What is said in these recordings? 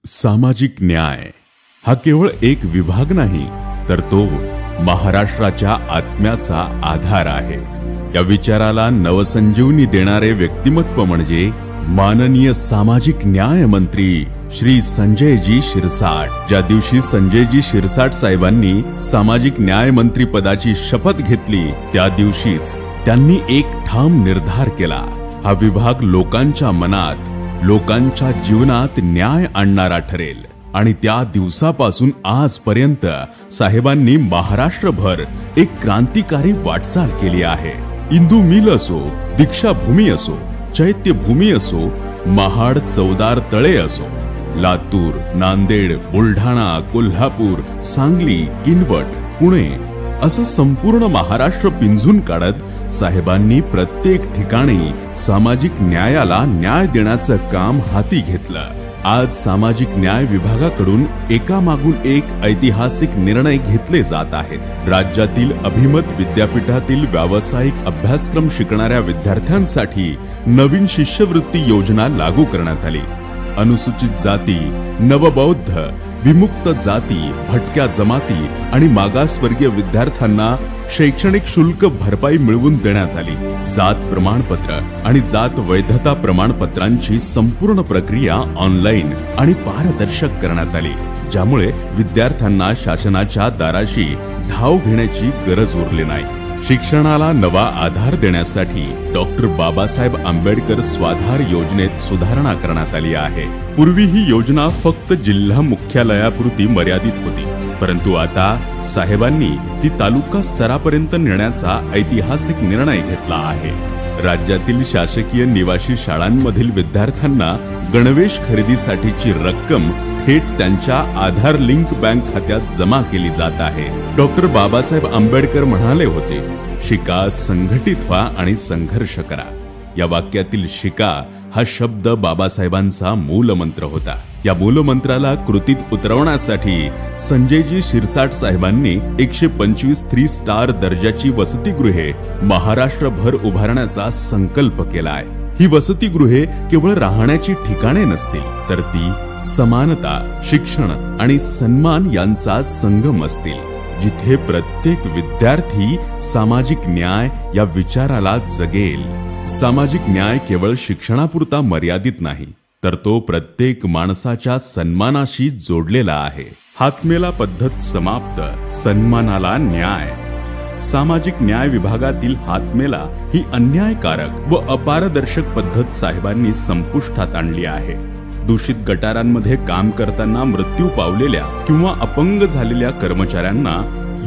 सामाजिक न्याय हा केवळ एक विभाग नाही, तर तो महाराष्ट्राच्या आत्म्याचा आधार आहे। या विचाराला नवसंजीवनी देणारे व्यक्तिमत्व म्हणजे माननीय सामाजिक न्याय मंत्री श्री संजयजी शिरसाट। ज्या दिवशी संजयजी शिरसाट साहेबांनी सामाजिक न्याय मंत्री पदाची शपथ घेतली, त्या दिवशीच त्यांनी एक ठाम निर्धार केला। हा विभाग लोकांच्या मनात, लोकांच्या जीवनात न्याय आणणारा ठरेल। आणि त्या दिवसापासून आजपर्यंत साहेबांनी महाराष्ट्रभर एक क्रांतिकारी वाटचाल केली आहे। इंदू मिल असो, दीक्षाभूमी असो, चैत्यभूमी असो, महाड चौदार तळे असो, लातूर, नांदेड, बुलढाणा, कोल्हापूर, सांगली, किनवट, पुणे असं संपूर्ण महाराष्ट्र पिंजून काढत साहेबांनी प्रत्येक ठिकाणी सामाजिक न्यायाला न्याय देण्याचं काम हाती घेतलं। आज सामाजिक न्याय विभागाकडून एकामागून एक ऐतिहासिक निर्णय घेतले जात आहेत। राज्यातील अभिमत विद्यापीठातील व्यावसायिक अभ्यासक्रम शिकणाऱ्या विद्यार्थ्यांसाठी नवीन शिष्यवृत्ती योजना लागू करण्यात आली। अनुसूचित जाती, नवबौद्ध, विमुक्त जाती, भटक्या जमाती आणि मागासवर्गीय विद्यार्थ्यांना शैक्षणिक शुल्क भरपाई मिळवून देण्यात आली। जात प्रमाणपत्र आणि जात वैधता प्रमाणपत्रांची संपूर्ण प्रक्रिया ऑनलाईन आणि पारदर्शक करण्यात आली, ज्यामुळे विद्यार्थ्यांना शासनाच्या दाराशी धाव घेण्याची गरज उरली नाही। शिक्षणाला नवा आधार देण्यासाठी डॉक्टर बाबासाहेब आंबेडकर स्वाधार योजनेत सुधारणा करण्यात आली आहे। पूर्वी ही योजना फक्त जिल्हा मुख्यालयापुरती मर्यादित होती, परंतु आता साहेबांनी ती तालुका स्तरापर्यंत नेण्याचा ऐतिहासिक निर्णय घेतला आहे। राज्यातील शासकीय निवासी शाळांमधील विद्यार्थ्यांना गणवेश खरेदीसाठीची रक्कम थेट त्यांच्या आधार लिंक बँक खात्यात जमा केली जात आहे। डॉक्टर बाबासाहेब आंबेडकर म्हणाले होते, शिका, संघटित व्हा आणि संघर्ष करा। या वाक्यातील शिका हा शब्द बाबासाहेबांचा मूलमंत्र होता। या मूलमंत्राला कृतीत उतरवण्यासाठी संजयजी शिरसाट साहेबांनी 125 3 स्टार दर्जाची वसतिगृहे महाराष्ट्रभर उभारण्याचा संकल्प केलाय। ही वसतिगृहे केवळ राहण्याची ठिकाणे नसतील, तर ती समानता, शिक्षण आणि सन्मान यांचा संगम असतील, जिथे प्रत्येक विद्यार्थी सामाजिक न्याय या विचाराला जगेल। सामाजिक न्याय केवळ शिक्षणापुरता मर्यादित नाही, तर तो प्रत्येक माणसाच्या सन्मानाशी जोडलेला आहे। हातमेला पद्धत समाप्त, सन्मानाला न्याय। सामाजिक न्याय विभागातील हातमेला ही अन्यायकारक व अपारदर्शक पद्धत साहेबांनी संपुष्टात आणली आहे। दूषित गटारांमध्ये काम करताना मृत्यू पावलेल्या किंवा अपंग झालेल्या कर्मचाऱ्यांना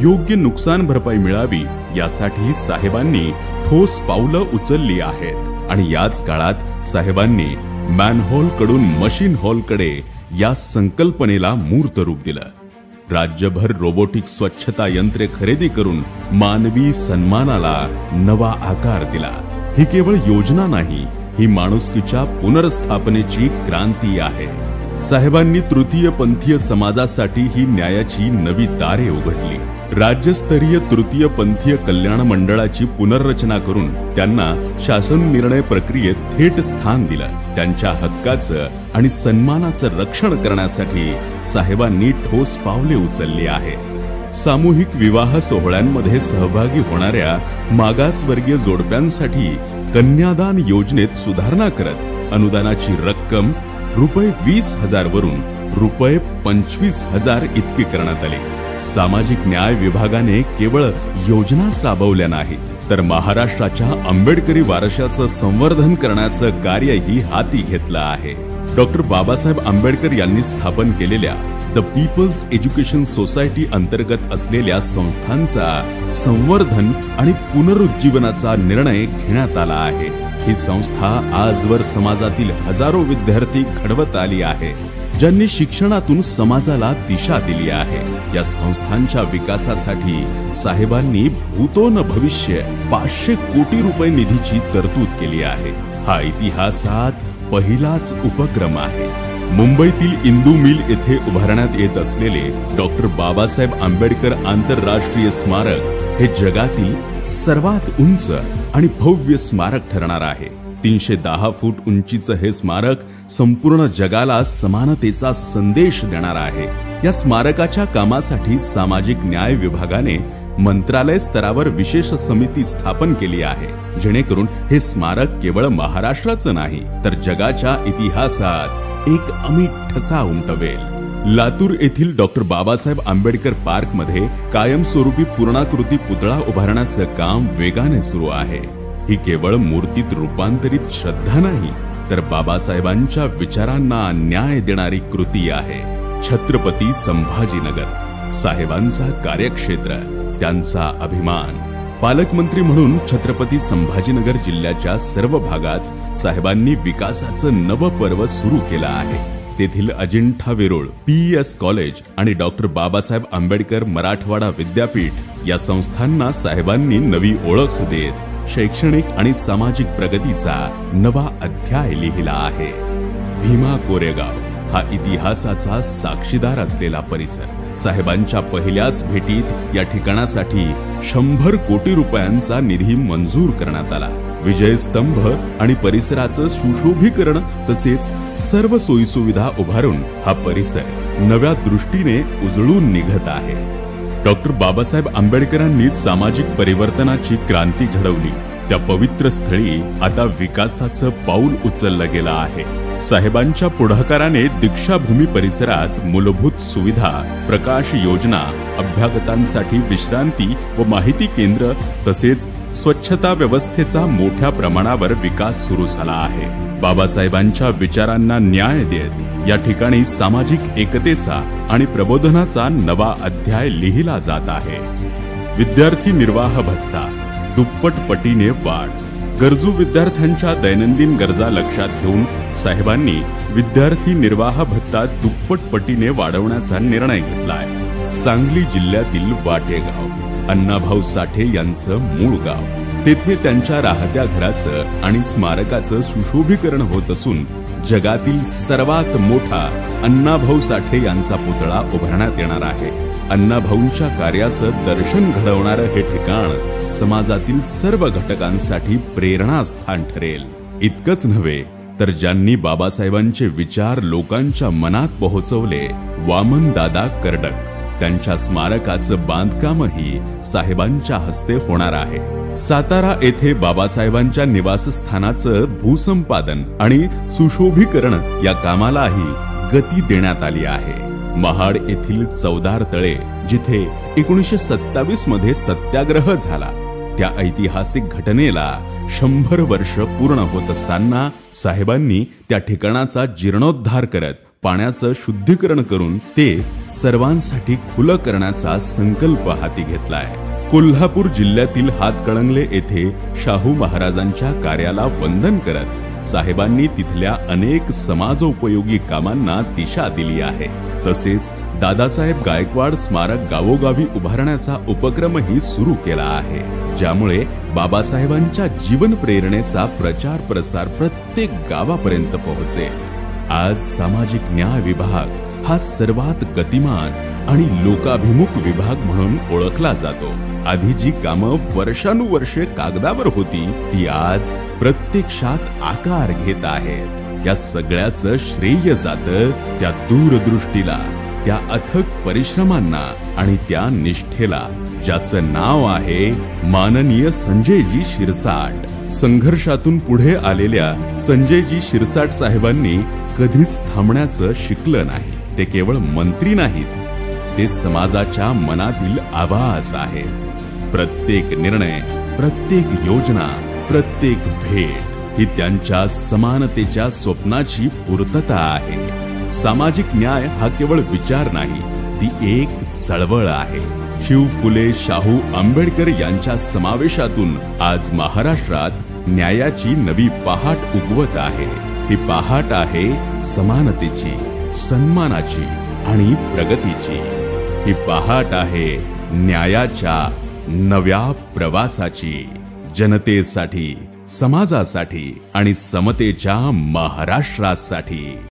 योग्य नुकसान भरपाई मिळावी, यासाठी साहेबांनी ठोस पावलं उचलली आहेत। आणि याच काळात साहेबांनी मॅनहोल कडून मशीन होलकडे या संकल्पनेला मूर्त रूप दिलं। राज्यभर रोबोटिक स्वच्छता यंत्रे खरेदी करून मानवी सन्मानाला नवा आकार दिला। ही केवळ योजना नाही, ही माणुसकीच्या पुनर्स्थापनेची क्रांती आहे। साहेबांनी तृतीय पंथीय समाजासाठी ही न्यायाची नवी दारे उघडली। राज्यस्तरीय तृतीय पंथीय कल्याण मंडळाची पुनर्रचना करून त्यांना शासन निर्णय प्रक्रियेत थेट स्थान दिलं। त्यांच्या हक्काचं आणि सन्मानाचं रक्षण करण्यासाठी साहेबांनी ठोस पावले उचलली आहेत। सामूहिक विवाह सोहळ्यांमध्ये सहभागी होणाऱ्या मागासवर्गीय जोडप्यांसाठी कन्यादान योजनेत सुधारणा करत अनुदानाची रक्कम ₹20,000 वरून ₹25,000 इतकी करण्यात आली। सामाजिक न्याय विभागाने केवळ योजनाच राबवल्या नाहीत, तर महाराष्ट्राच्या आंबेडकरी वारशाचं संवर्धन करण्याचं कार्यही हाती घेतलं आहे। डॉक्टर बाबासाहेब आंबेडकर यांनी स्थापन केलेल्या द पीपल्स एज्युकेशन सोसायटी अंतर्गत असलेल्या संस्थांचा संवर्धन आणि पुनरुज्जीवनाचा निर्णय घेण्यात आला आहे। ही संस्था आजवर समाजातील हजारो विद्यार्थी घडवत आली आहे, ज्यांनी शिक्षणातून समाजाला दिशा दिली आहे। या संस्थांच्या विकासासाठी साहेबांनी भूतो न भविष्य 500 कोटी रुपये निधीची तरतूद केली आहे। हा इतिहासात पहिलाच उपक्रम आहे। मुंबईतील इंदू मिल येथे उभारण्यात येत असलेले डॉक्टर बाबासाहेब आंबेडकर आंतरराष्ट्रीय स्मारक हे जगातील सर्वात उंच आणि भव्य स्मारक ठरणार आहे। 310 फूट उंचीचं हे स्मारक संपूर्ण जगाला समानतेचा संदेश देणार आहे। या स्मारकाच्या कामासाठी सामाजिक न्याय विभागाने मंत्रालय स्तरावर विशेष समिती स्थापन केली आहे, जेणेकरून हे स्मारक केवळ महाराष्ट्राचं नाही तर जगाच्या इतिहासात एक अमिट ठसा उमटवेल। लातूर येथील डॉक्टर बाबासाहेब आंबेडकर पार्क मध्ये कायमस्वरूपी पूर्णाकृती पुतळा उभारण्याचं काम वेगाने सुरू आहे। ही केवळ मूर्तीत रूपांतरित श्रद्धा नाही तर बाबासाहेबांच्या विचारांना न्याय देणारी कृती आहे। छत्रपती संभाजीनगर साहेबांचा कार्यक्षेत्र, त्यांचा अभिमान। पालकमंत्री म्हणून छत्रपती संभाजीनगर जिल्ह्याच्या सर्व भागात साहेबांनी विकासाचं नवं पर्व सुरू केलं आहे। तेथील अजिंठा वेरूळ PES कॉलेज आणि डॉक्टर बाबासाहेब आंबेडकर मराठवाडा विद्यापीठ या संस्थांना साहेबांनी नवी ओळख देत शैक्षणिक आणि सामाजिक प्रगतीचा नवा अध्याय लिहिला आहे। भीमा कोरेगाव हा इतिहासाचा साक्षीदार असलेला परिसर। साहेबांच्या पहिल्याच भेटीत या ठिकाणासाठी 100 कोटी रुपयांचा निधी मंजूर करण्यात आला। विजय स्तंभ आणि परिसराचं सुशोभीकरण तसेच सर्व सोयीसुविधा उभारून हा परिसर नव्या दृष्टीने उजळून निघत आहे। डॉक्टर बाबासाहेब आंबेडकरांनी सामाजिक परिवर्तनाची क्रांती घडवली, त्या पवित्र स्थळी आता विकासाचं पाऊल उचललं गेलं आहे। साहेबांच्या पुढाकाराने दीक्षाभूमी परिसरात मूलभूत सुविधा, प्रकाश योजना, अभ्यागतांसाठी विश्रांती व माहिती केंद्र तसेच स्वच्छता व्यवस्थेचा मोठ्या प्रमाणावर विकास सुरू झाला आहे। बाबासाहेबांच्या विचारांना न्याय देत या ठिकाणी सामाजिक एकतेचा आणि प्रबोधनाचा नवा अध्याय लिहिला जात आहे। विद्यार्थी निर्वाह भत्ता दुप्पट पटीने वाढ। गरजू विद्यार्थ्यांच्या दैनंदिन गरजा लक्षात घेऊन साहेबांनी विद्यार्थी निर्वाह भत्ता दुप्पट पटीने वाढवण्याचा निर्णय घेतलाय। सांगली जिल्ह्यातील वाटेगाव अण्णाभाऊ साठे यांचं मूळ गाव, तेथे त्यांच्या राहत्या घराचं आणि स्मारकाचं सुशोभीकरण होत असून जगातील सर्वात मोठा अण्णाभाऊ साठे यांचा पुतळा उभारण्यात येणार आहे। अण्णाभाऊंच्या कार्याचं दर्शन घडवणारं हे ठिकाण समाजातील सर्व घटकांसाठी प्रेरणास्थान ठरेल। इतकंच नव्हे तर ज्यांनी बाबासाहेबांचे विचार लोकांच्या मनात पोहोचवले, वामनदादा कर्डक, त्यांच्या स्मारकाचं बांधकामही साहेबांच्या हस्ते होणार आहे। सातारा येथे बाबासाहेबांच्या निवासस्थानाचं भूसंपादन आणि सुशोभीकरण या कामालाही गती देण्यात आली आहे। महाड येथील चौदार तळे, जिथे 1927 मध्ये सत्याग्रह झाला, त्या ऐतिहासिक घटनेला 100 वर्ष पूर्ण होत असताना साहेबांनी त्या ठिकाणाचा जीर्णोद्धार करत पाण्याचं शुद्धीकरण करून ते सर्वांसाठी खुलं करण्याचा संकल्प हाती घेतलाय। कोल्हापूर जिल्ह्यातील हातकणंगले येथे शाहू महाराजांच्या कार्याला वंदन करत साहेबांनी तिथल्या अनेक समाजोपयोगी कामांना दिशा दिली आहे। तसेच दादासाहेब गायकवाड स्मारक गावोगावी उभारण्याचा उपक्रमही सुरू केला आहे, ज्यामुळे बाबासाहेबांच्या जीवन प्रेरणेचा प्रचार प्रसार प्रत्येक गावापर्यंत पोहोचेल। आज सामाजिक न्याय विभाग हा सर्वात गतिमान आणि लोकाभिमुख विभाग म्हणून ओळखला जातो। आधी जी कामं वर्षानुवर्षे कागदावर होती ती आज प्रत्यक्षात आकार घेत आहेत। या सगळ्याचं श्रेय जातं त्या दूरदृष्टीला, त्या अथक परिश्रमांना आणि त्या निष्ठेला, ज्याचं नाव आहे माननीय संजयजी शिरसाट। संघर्षातून पुढे आलेल्या संजयजी शिरसाट साहेबांनी कधीच थांबण्याचं शिकलं नाही। ते केवळ मंत्री नाहीत, ते समाजाच्या मनातील आवाज आहेत। प्रत्येक निर्णय, प्रत्येक योजना, प्रत्येक भेट ही त्यांच्या समानतेच्या स्वप्नाची पूर्तता आहे। सामाजिक न्याय हा केवळ विचार नाही, ती एक चळवळ आहे। शिव फुले शाहू आंबेडकर यांच्या समावेशातून आज महाराष्ट्रात न्यायाची नवी पहाट उगवत आहे। ही पहाट आहे समानतेची, सन्मानाची आणि प्रगतीची। ही पहाट आहे न्यायाच्या नव्या प्रवासाची, जनतेसाठी, समाजासाठी आणि समतेच्या महाराष्ट्रासाठी।